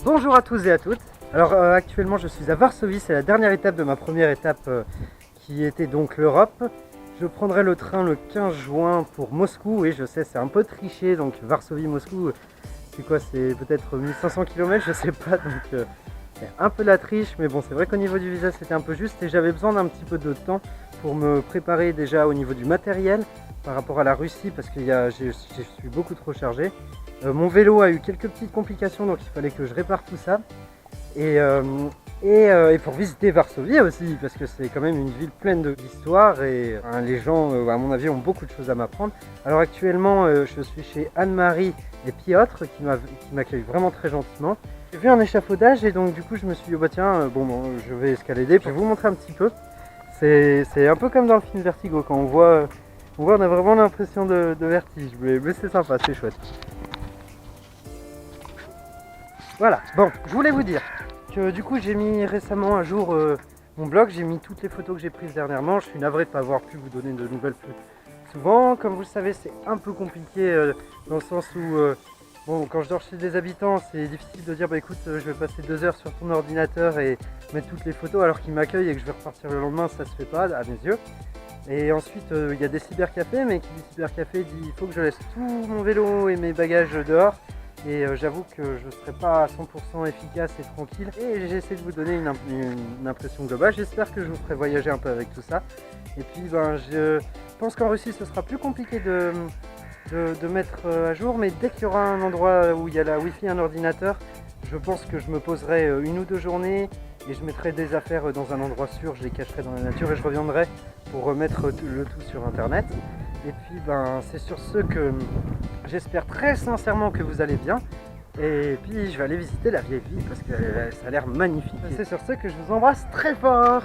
Bonjour à tous et à toutes. Alors actuellement je suis à Varsovie, c'est la dernière étape de ma première étape qui était donc l'Europe. Je prendrai le train le 15 juin pour Moscou. Oui, je sais, c'est un peu triché, donc Varsovie-Moscou, c'est quoi? C'est peut-être 1500 km, je sais pas, donc c'est un peu la triche, mais bon, c'est vrai qu'au niveau du visa c'était un peu juste et j'avais besoin d'un petit peu de temps pour me préparer déjà au niveau du matériel par rapport à la Russie parce que je suis beaucoup trop chargé. Mon vélo a eu quelques petites complications, donc il fallait que je répare tout ça. Et pour visiter Varsovie aussi, parce que c'est quand même une ville pleine d'histoire et les gens, à mon avis, ont beaucoup de choses à m'apprendre. Alors actuellement, je suis chez Anne-Marie et Piotr qui m'accueillent vraiment très gentiment. J'ai vu un échafaudage et donc du coup je me suis dit, bah tiens, bon, je vais escalader, je vais vous montrer un petit peu. C'est un peu comme dans le film Vertigo, quand on voit, on a vraiment l'impression de vertige, mais c'est sympa, c'est chouette. Voilà, bon, je voulais vous dire que du coup j'ai mis récemment à jour mon blog, j'ai mis toutes les photos que j'ai prises dernièrement. Je suis navré de ne pas avoir pu vous donner de nouvelles plus souvent. Comme vous le savez, c'est un peu compliqué dans le sens où bon, quand je dors chez des habitants, c'est difficile de dire bah écoute, je vais passer 2 heures sur ton ordinateur et mettre toutes les photos alors qu'ils m'accueillent et que je vais repartir le lendemain, ça se fait pas à mes yeux. Et ensuite il y a des cybercafés, mais qui dit cybercafé dit il faut que je laisse tout mon vélo et mes bagages dehors. Et j'avoue que je ne serai pas à 100% efficace et tranquille. Et j'essaie de vous donner une impression globale. J'espère que je vous ferai voyager un peu avec tout ça. Et puis ben, je pense qu'en Russie ce sera plus compliqué de mettre à jour. Mais dès qu'il y aura un endroit où il y a la Wi-Fi, un ordinateur, je pense que je me poserai 1 ou 2 journées. Et je mettrai des affaires dans un endroit sûr, je les cacherai dans la nature et je reviendrai pour remettre le tout sur internet. Et puis ben, c'est sur ce que j'espère très sincèrement que vous allez bien. Et puis je vais aller visiter la vieille ville parce que ça a l'air magnifique. C'est sur ce que je vous embrasse très fort.